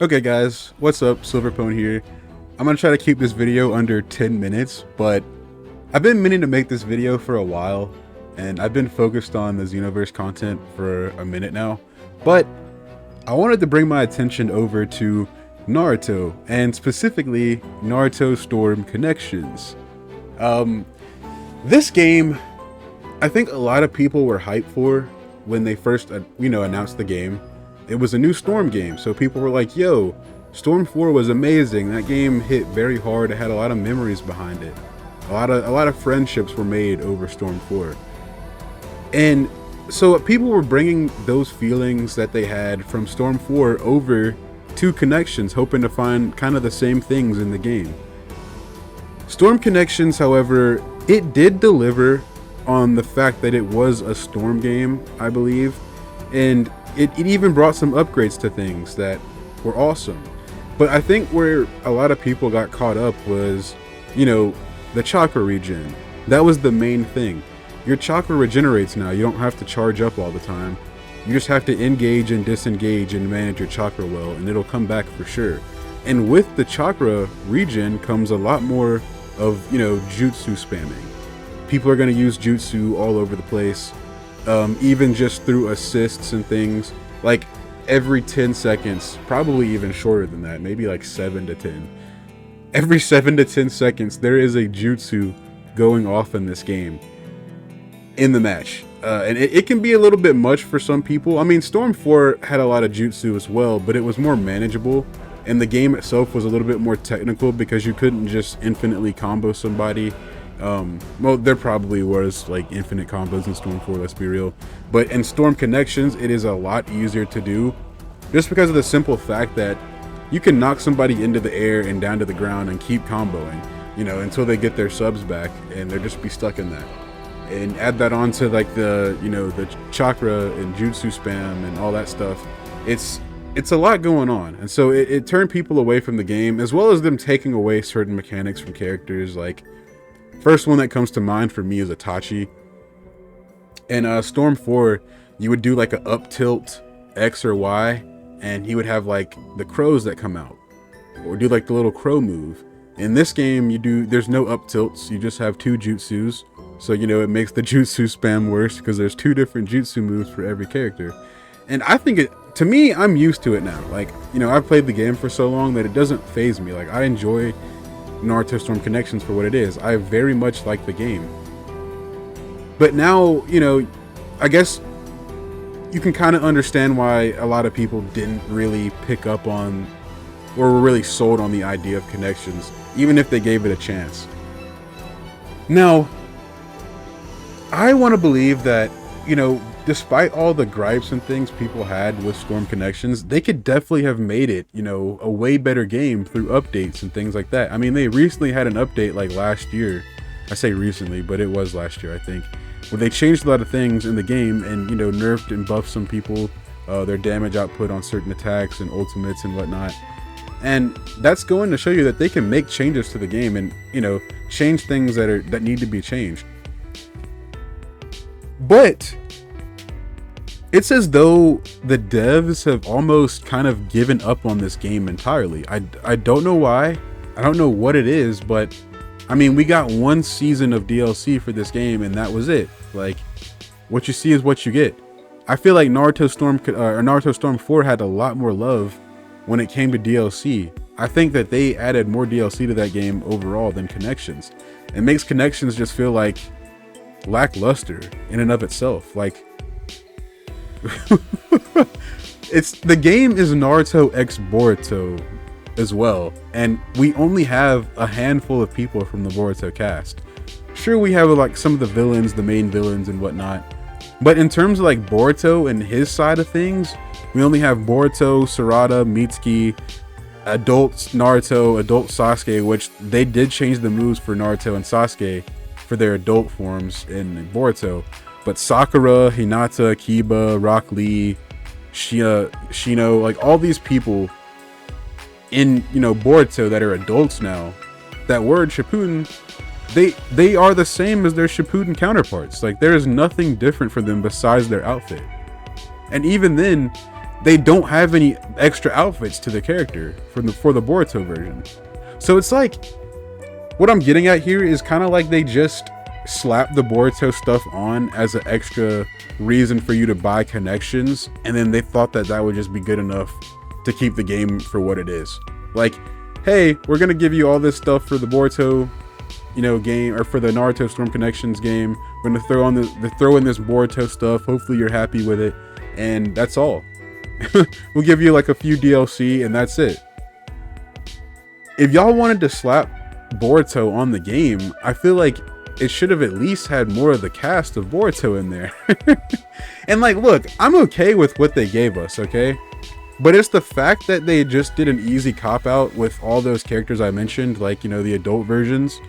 Okay guys, what's up? Silverpone here. I'm gonna try to keep this video under 10 minutes, but I've been meaning to make this video for a while, and I've been focused on the Xenoverse content for a minute now, but I wanted to bring my attention over to Naruto, and specifically Naruto Storm Connections. This game, I think a lot of people were hyped for when they first, announced the game. It was a new Storm game, so people were like, yo, Storm 4 was amazing. That game hit very hard. It had a lot of memories behind it. A lot of friendships were made over Storm 4. And so people were bringing those feelings that they had from Storm 4 over to Connections, hoping to find kind of the same things in the game. Storm Connections, however, it did deliver on the fact that it was a Storm game, I believe, and it even brought some upgrades to things that were awesome. But I think where a lot of people got caught up was, the chakra regen. That was the main thing. Your chakra regenerates now. You don't have to charge up all the time. You just have to engage and disengage and manage your chakra well, and it'll come back for sure. And with the chakra regen comes a lot more of, jutsu spamming. People are going to use jutsu all over the place. Even just through assists and things, like every 10 seconds, probably even shorter than that, maybe like 7 to 10. Every 7 to 10 seconds, there is a jutsu going off in this game, in the match. And it can be a little bit much for some people. I mean, Storm 4 had a lot of jutsu as well, but it was more manageable. And the game itself was a little bit more technical because you couldn't just infinitely combo somebody. Well, there probably was like infinite combos in Storm 4, let's be real, but in Storm Connections it is a lot easier to do, just because of the simple fact that you can knock somebody into the air and down to the ground and keep comboing, until they get their subs back, and they'll just be stuck in that. And add that on to like the chakra and jutsu spam and all that stuff. It's a lot going on, and so it turned people away from the game, as well as them taking away certain mechanics from characters. Like, first one that comes to mind for me is Itachi. In Storm 4, you would do like a up tilt X or Y, and he would have like the crows that come out, or do like the little crow move. In this game, there's no up tilts, you just have two jutsus. So, it makes the jutsu spam worse because there's two different jutsu moves for every character. And I think to me, I'm used to it now. Like, I've played the game for so long that it doesn't faze me. Like, I enjoy Naruto Storm Connections for what it is. I very much like the game. But now, I guess you can kind of understand why a lot of people didn't really pick up on, or were really sold on the idea of Connections, even if they gave it a chance. Now, I want to believe that, despite all the gripes and things people had with Storm Connections, they could definitely have made it, a way better game through updates and things like that. I mean, they recently had an update like last year. I say recently, but it was last year, I think, where they changed a lot of things in the game and, nerfed and buffed some people, their damage output on certain attacks and ultimates and whatnot. And that's going to show you that they can make changes to the game and, change things that need to be changed. But it's as though the devs have almost kind of given up on this game entirely. I don't know why. I don't know what it is, but I mean, we got one season of DLC for this game and that was it. Like, what you see is what you get. I feel like Naruto Storm 4 had a lot more love when it came to DLC. I think that they added more DLC to that game overall than Connections. It makes Connections just feel like lackluster in and of itself. Like, the game is Naruto x Boruto as well, and we only have a handful of people from the Boruto cast. Sure, we have like some of the villains, the main villains and whatnot, but in terms of like Boruto and his side of things, we only have Boruto, Sarada, Mitsuki, adult Naruto, adult Sasuke, which they did change the moves for Naruto and Sasuke for their adult forms in Boruto. But Sakura, Hinata, Kiba, Rock Lee, Shino, like all these people in, Boruto that are adults now, that were in Shippuden, they are the same as their Shippuden counterparts. Like, there is nothing different for them besides their outfit. And even then, they don't have any extra outfits to the character for the Boruto version. So it's like, what I'm getting at here is kind of like they just slap the Boruto stuff on as an extra reason for you to buy connections, and then they thought that that would just be good enough to keep the game for what it is. Like, hey, we're gonna give you all this stuff for the Boruto, game, or for the Naruto Storm Connections game. We're gonna throw in this Boruto stuff. Hopefully you're happy with it, and that's all. We'll give you like a few DLC, and that's it. If y'all wanted to slap Boruto on the game, I feel like it should have at least had more of the cast of Boruto in there. And like, look, I'm okay with what they gave us, okay? But it's the fact that they just did an easy cop-out with all those characters I mentioned, like, the adult versions.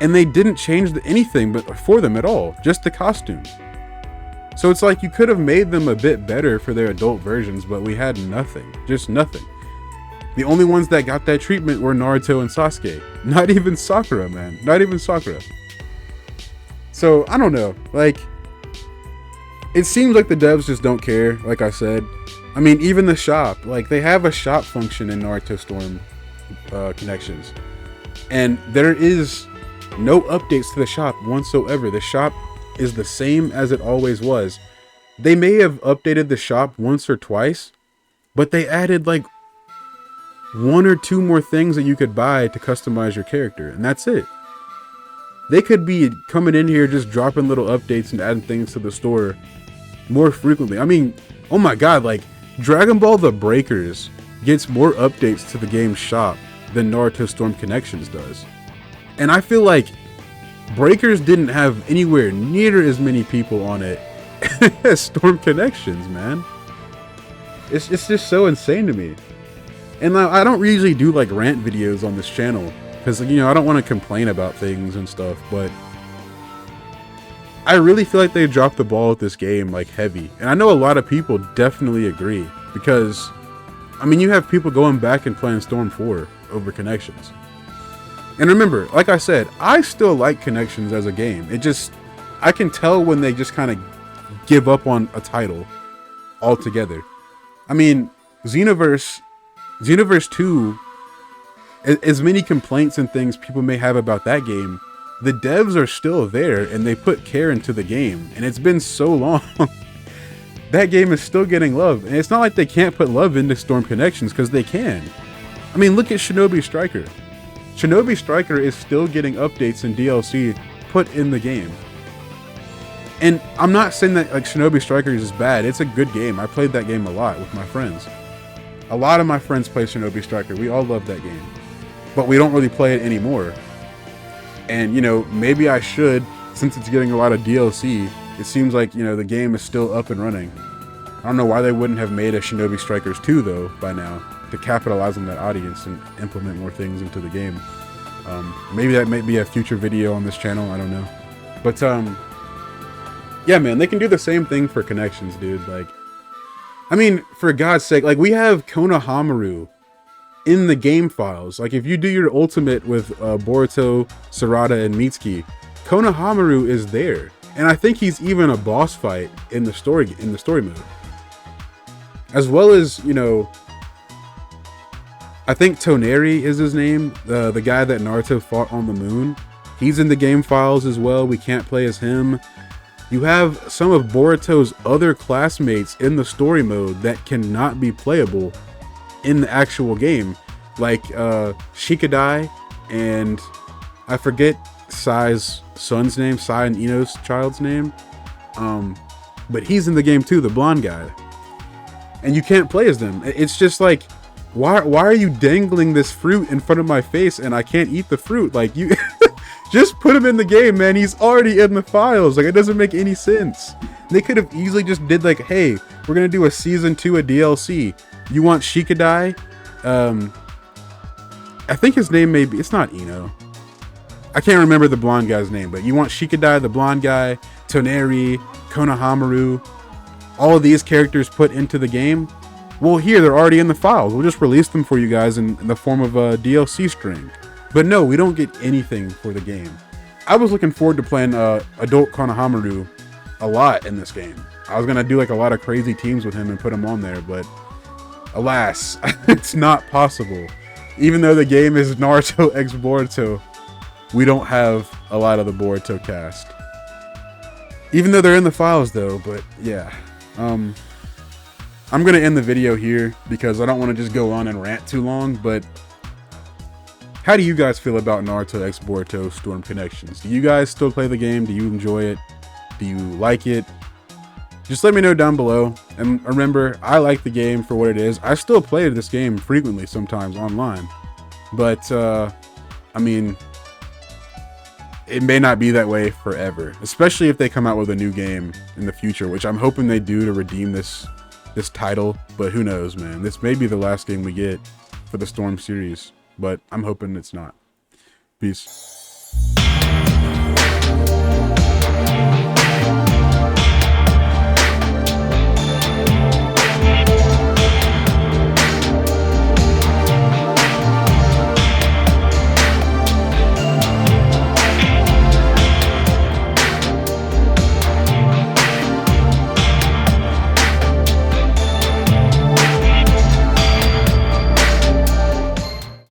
And they didn't change anything but for them at all, just the costumes. So it's like you could have made them a bit better for their adult versions, but we had nothing, just nothing. The only ones that got that treatment were Naruto and Sasuke. Not even Sakura, man. Not even Sakura. So, I don't know. Like, it seems like the devs just don't care, like I said. I mean, even the shop. Like, they have a shop function in Naruto Storm Connections. And there is no updates to the shop whatsoever. The shop is the same as it always was. They may have updated the shop once or twice, but they added like 1 or 2 more things that you could buy to customize your character, and that's it. They could be coming in here just dropping little updates and adding things to the store more frequently. I mean, oh my god, like Dragon Ball The Breakers gets more updates to the game's shop than Naruto Storm Connections does. And I feel like Breakers didn't have anywhere near as many people on it as Storm Connections, man. It's just so insane to me. And I don't usually do like rant videos on this channel because, I don't want to complain about things and stuff, but I really feel like they dropped the ball with this game like heavy. And I know a lot of people definitely agree because, I mean, you have people going back and playing Storm 4 over Connections. And remember, like I said, I still like Connections as a game. I can tell when they just kind of give up on a title altogether. I mean, Xenoverse 2, as many complaints and things people may have about that game, the devs are still there and they put care into the game. And it's been so long. That game is still getting love. And it's not like they can't put love into Storm Connections, because they can. I mean, look at Shinobi Striker. Shinobi Striker is still getting updates and DLC put in the game. And I'm not saying that like Shinobi Striker is bad. It's a good game. I played that game a lot with my friends. A lot of my friends play Shinobi Striker. We all love that game. But we don't really play it anymore. And, maybe I should, since it's getting a lot of DLC. It seems like, the game is still up and running. I don't know why they wouldn't have made a Shinobi Strikers 2, though, by now, to capitalize on that audience and implement more things into the game. Maybe that might be a future video on this channel. I don't know. But, yeah, man, they can do the same thing for Connections, dude. Like, I mean, for God's sake, like, we have Konohamaru in the game files. Like, if you do your ultimate with Boruto, Sarada, and Mitsuki, Konohamaru is there. And I think he's even a boss fight in the story mode. As well as, I think Toneri is his name, the guy that Naruto fought on the moon. He's in the game files as well. We can't play as him. You have some of Boruto's other classmates in the story mode that cannot be playable in the actual game. Like Shikadai and I forget Sai's son's name, Sai and Ino's child's name. But he's in the game too, the blonde guy. And you can't play as them. It's just like, why are you dangling this fruit in front of my face and I can't eat the fruit? Like, you just put him in the game, man. He's already in the files. Like, it doesn't make any sense. They could have easily just did like, hey, we're gonna do a season 2 of DLC. You want Shikadai? I think his name may be, it's not Ino. I can't remember the blonde guy's name, but you want Shikadai, the blonde guy, Toneri, Konohamaru, all of these characters put into the game. Well, here, they're already in the files. We'll just release them for you guys in the form of a DLC string. But no, we don't get anything for the game. I was looking forward to playing adult Konohamaru a lot in this game. I was gonna do like a lot of crazy teams with him and put him on there, but alas, it's not possible. Even though the game is Naruto X Boruto, we don't have a lot of the Boruto cast. Even though they're in the files though, but yeah. I'm gonna end the video here because I don't want to just go on and rant too long, but how do you guys feel about Naruto X Boruto Storm Connections? Do you guys still play the game? Do you enjoy it? Do you like it? Just let me know down below. And remember, I like the game for what it is. I still play this game frequently sometimes online. But, I mean, it may not be that way forever. Especially if they come out with a new game in the future, which I'm hoping they do to redeem this title. But who knows, man. This may be the last game we get for the Storm series. But I'm hoping it's not. Peace.